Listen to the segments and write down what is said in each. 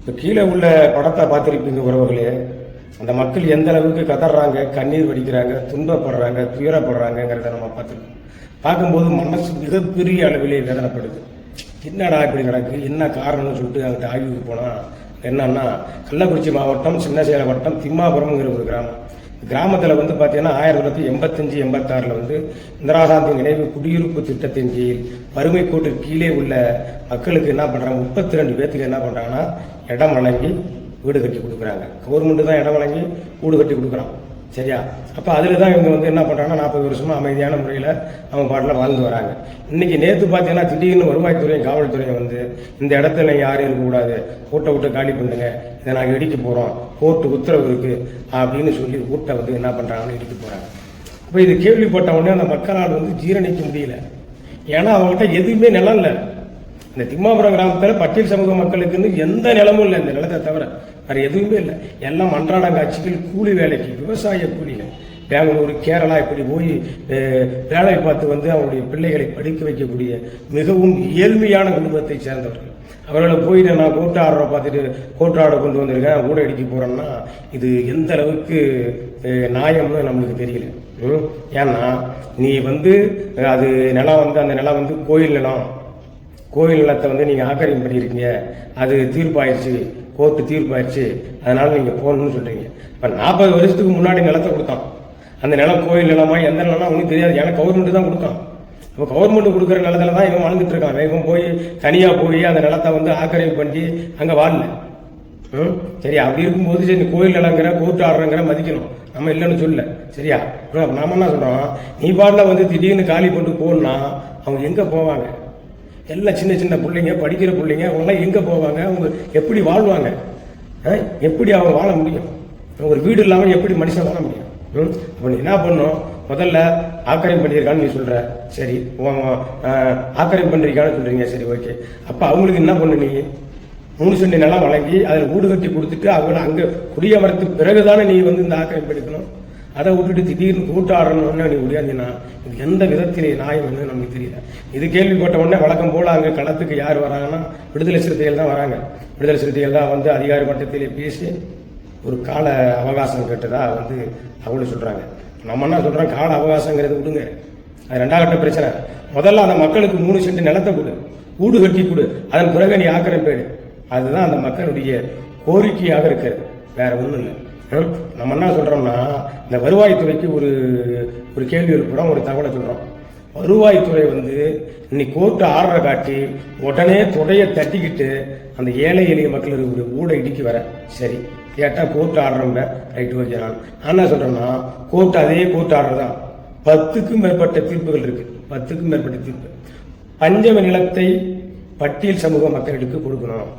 இப்போ கீழே உள்ள படத்தை பார்த்துருப்பீங்க உறவுகளே. அந்த மக்கள் எந்த அளவுக்கு கதறாங்க, கண்ணீர் வடிக்கிறாங்க, துன்பப்படுறாங்க, துயரப்படுறாங்கிறத நம்ம பார்த்துருக்கோம். பார்க்கும்போது மனசு மிகப்பெரிய அளவிலே வேதனைப்படுது. என்னடா இப்படி நடக்கு, என்ன காரணம்னு சொல்லிட்டு அங்கிட்ட ஆய்வுக்கு போனால் என்னன்னா, கள்ளக்குறிச்சி மாவட்டம் சின்னசேலம் வட்டம் திம்மாபுரம்ங்கிற ஒரு கிராமம். கிராமத்தில் பார்த்தீங்கன்னா 1985-86 இந்திரா காந்தி நினைவு குடியிருப்பு திட்டத்தின் கீழ் வறுமை கோட்டு கீழே உள்ள மக்களுக்கு என்ன பண்ணுறாங்க, 32 பேர்த்துக்கு என்ன பண்ணுறாங்கன்னா இடம் வழங்கி வீடு கட்டி கொடுக்குறாங்க. கவர்மெண்ட்டு தான் இடம் வழங்கி வீடு கட்டி கொடுக்குறான், சரியா? அப்போ அதில் தான் இவங்க என்ன பண்ணுறாங்கன்னா 40 வருஷமாக அமைதியான முறையில் அவங்க பாட்டில் வாழ்ந்து வராங்க. இன்றைக்கி நேற்று பார்த்தீங்கன்னா திடீர்னு வருவாய்த்துறையும் காவல்துறையும் இந்த இடத்துல யாரும் இருக்கக்கூடாது, கூட்டை விட்டு காலி பண்ணுங்க, இதை நாங்கள் இடிக்க போகிறோம், கோர்ட்டு உத்தரவு இருக்குது அப்படின்னு சொல்லி கூட்டை என்ன பண்ணுறாங்கன்னு இடிக்க போகிறாங்க. இப்போ இது கேள்விப்பட்ட உடனே அந்த மக்களால் ஜீரணிக்க முடியல. ஏன்னா அவங்ககிட்ட எதுவுமே நிலம் இல்லை. இந்த திம்மாபுரம் கிராமத்தில் பட்டியல் சமூக மக்களுக்குன்னு எந்த நிலமும் இல்லை. இந்த நிலத்தை தவிர வேறு எதுவுமே இல்லை. எல்லாம் அன்றாட காட்சிகள், கூலி வேலைக்கு, விவசாய கூலிகள். பெங்களூர், கேரளா இப்படி போய் வேலை பார்த்து அவங்களுடைய பிள்ளைகளை படிக்க வைக்கக்கூடிய மிகவும் ஏழ்மையான குடும்பத்தை சேர்ந்தவர்கள். அவர்களை போய் நான் கோர்ட்டு ஆர்டரை பார்த்துட்டு கோர்ட்டு ஆர்டர் கொண்டு வந்திருக்கேன், கூட அடிக்க போகிறேன்னா இது எந்த அளவுக்கு நியாயம்னு நம்மளுக்கு தெரியல. ஏன்னா நீ அது நிலம் அந்த நிலம் கோயில் நிலம், கோயில் நிலத்தை நீங்கள் ஆக்கிரமிப்பு பண்ணியிருக்கீங்க, அது தீர்ப்பாயிடுச்சு, கோர்ட்டு தீர்ப்பாயிடுச்சு, அதனால நீங்கள் போகணும்னு சொல்கிறீங்க. இப்போ 40 வருஷத்துக்கு முன்னாடி நிலத்தை கொடுத்தான். அந்த நிலம் கோயில் நிலமா எந்த நிலம்னா அவனுக்கு தெரியாது. ஏன்னா கவர்மெண்ட் தான் கொடுத்தான். இப்போ கவர்மெண்ட் கொடுக்குற நிலத்துல தான் இவன் வாழ்ந்துட்டு இருக்கான். இவன் போய் தனியாக போய் அந்த நிலத்தை ஆக்கிரமிப்பு பண்ணி அங்கே வாழல. சரி, அப்படி இருக்கும்போது சரி கோயில் நிலங்கிற கோர்ட்டு ஆடுறங்கிற மதிக்கணும், நம்ம இல்லைன்னு சொல்லல, சரியா? நாம என்ன சொல்கிறோம், நீ பாட்டில் திடீர்னு காலி போட்டு போகணுன்னா அவங்க எங்கே போவாங்க? எல்லாம் சின்ன சின்ன பிள்ளைங்க, படிக்கிற பிள்ளைங்க, அவங்களாம் எங்கே போவாங்க? அவங்க எப்படி வாழ்வாங்க? எப்படி அவங்க வாழ முடியும்? ஒரு வீடு இல்லாமல் எப்படி மனுஷன் வாழ முடியும்? அப்போ நீ என்ன பண்ணும், முதல்ல ஆக்கிரமிப்பு பண்ணியிருக்கான்னு நீ சொல்கிற, சரி, ஆக்கிரமிப்பு பண்ணிருக்கான்னு சொல்கிறீங்க, சரி, ஓகே. அப்போ அவங்களுக்கு என்ன பண்ணு, நீ 3 சென்ட் நிலம் வழங்கி அதில் வீடு கட்டி கொடுத்துட்டு அவங்கள அங்கே குடியமர்த்து பிறகுதானே நீ இந்த ஆக்கிரமிப்பு எடுக்கணும். அதை விட்டுட்டு திடீர்னு கூட்டு ஆடணும்னு நீ முடியாதுன்னா இது எந்த விதத்திலே நியாயம் என்று நமக்கு தெரியல. இது கேள்விப்பட்ட உடனே வழக்கம் போல் அங்கே களத்துக்கு யார் வராங்கன்னா விடுதலை சிறுத்தைகள் தான் வராங்க. விடுதலை சிறுத்தைகள் தான் அதிகாரி மட்டத்திலே பேசி ஒரு கால அவகாசம் கேட்டதா அவங்களும் சொல்கிறாங்க. நம்ம என்ன சொல்கிறோம், கால அவகாசங்கிறது விடுங்க, அது 2ஆம் கட்ட பிரச்சனை. முதல்ல அந்த மக்களுக்கு 3 சென்ட் நிலத்தை கொடு, வீடு கட்டி கொடு, அதன் பிறகு நீ ஆக்கிரமிப்பேடு. அதுதான் அந்த மக்களுடைய கோரிக்கையாக இருக்கிறது, வேற ஒன்றும் இல்லை. நம்ம என்ன சொல்கிறோம்னா, இந்த வருவாய்த்துறைக்கு ஒரு கேள்வி எழுப்புறோம், ஒரு தகவலை சொல்கிறோம். வருவாய்த்துறை இன்னைக்கு கோர்ட்டு ஆர்டரை காட்டி உடனே தொடையை தட்டிக்கிட்டு அந்த ஏழை எளிய மக்கள் இருக்கக்கூடிய ஊடை இடிக்கி வர, சரி, கேட்டால் கோர்ட்டு ஆடுறவங்க ரைட்டு, ஓகே. நான் என்ன சொல்கிறேன்னா, கோர்ட்டு அதே கோர்ட்டு ஆர்டர் தான். 10க்கும் மேற்பட்ட தீர்ப்புகள் இருக்கு, 10க்கும் மேற்பட்ட தீர்ப்பு. பஞ்சம நிலத்தை பட்டியல் சமூக மக்களுக்கு கொடுக்கணும்,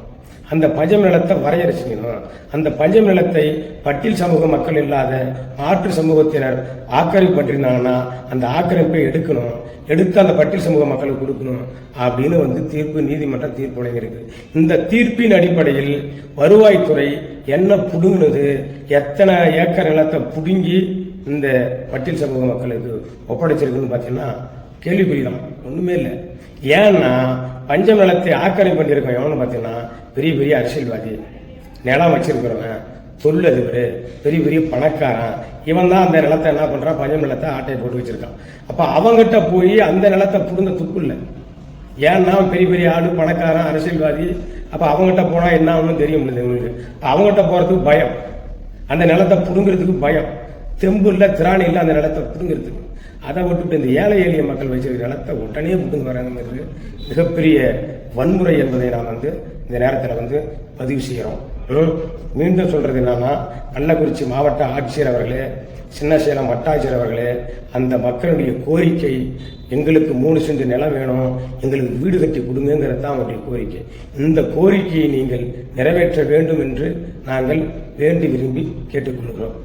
அந்த பஞ்சம் நிலத்தை வரையறைச்சிக்கணும். அந்த பஞ்சம் நிலத்தை பட்டியல் சமூக மக்கள் இல்லாத மாற்று சமூகத்தினர் ஆக்கிரமிப்பு பண்ணிருந்தாங்கன்னா அந்த ஆக்கிரமிப்பை எடுக்கணும், எடுத்து அந்த பட்டியல் சமூக மக்களுக்கு கொடுக்கணும் அப்படின்னு தீர்ப்பு, நீதிமன்ற தீர்ப்பு வழங்கியிருக்கு. இந்த தீர்ப்பின் அடிப்படையில் வருவாய்த்துறை என்ன புடுங்கினது, எத்தனை ஏக்கர் நிலத்தை புடுங்கி இந்த பட்டியல் சமூக மக்களுக்கு ஒப்படைச்சிருக்குன்னு பார்த்தீங்கன்னா கேள்விக்குறிதான், ஒன்றுமே இல்லை. ஏன்னா பஞ்சம் நிலத்தை ஆக்கிரமிப்பு பண்ணியிருக்கோம் எவனு பார்த்தீங்கன்னா பெரிய பெரிய அரசியல்வாதி, நிலம் வச்சிருக்கிறவன், தொழிலதிபர், பெரிய பெரிய பணக்காரன். இவன் தான் அந்த நிலத்தை என்ன பண்ணுறான், பஞ்சம் நிலத்தை ஆட்டையை போட்டு வச்சிருக்கான். அப்போ அவங்ககிட்ட போய் அந்த நிலத்தை புடுங்க துப்பு இல்லை. ஏன்னா பெரிய பெரிய ஆளு, பணக்காரன், அரசியல்வாதி. அப்போ அவங்ககிட்ட போனால் என்ன ஒன்றும் தெரிய முடியுது உங்களுக்கு. அவங்ககிட்ட போகிறதுக்கு பயம், அந்த நிலத்தை புடுங்கிறதுக்கு பயம், தெம்பு இல்லை, திராணி இல்லை அந்த நிலத்தை புடுங்கிறதுக்கு. அதை விட்டுட்டு இந்த ஏழை எளிய மக்கள் வச்சிருக்கிற நிலத்தை உடனே புடுங்க வராங்கிறது மிகப்பெரிய வன்முறை என்பதை நான் இந்த நேரத்தில் பதிவு செய்கிறோம். மீண்டும் சொல்றது என்னன்னா, கள்ளக்குறிச்சி மாவட்ட ஆட்சியர் அவர்களே, சின்னசேலம் வட்டாட்சியர் அவர்களே, அந்த மக்களுடைய கோரிக்கை, எங்களுக்கு 3 சென்ட் நிலம் வேணும், எங்களுக்கு வீடு கட்டி கொடுங்கிறது தான் அவங்களுடைய கோரிக்கை. இந்த கோரிக்கையை நீங்கள் நிறைவேற்ற வேண்டும் என்று நாங்கள் வேண்டி விரும்பி கேட்டுக்கொள்கிறோம்.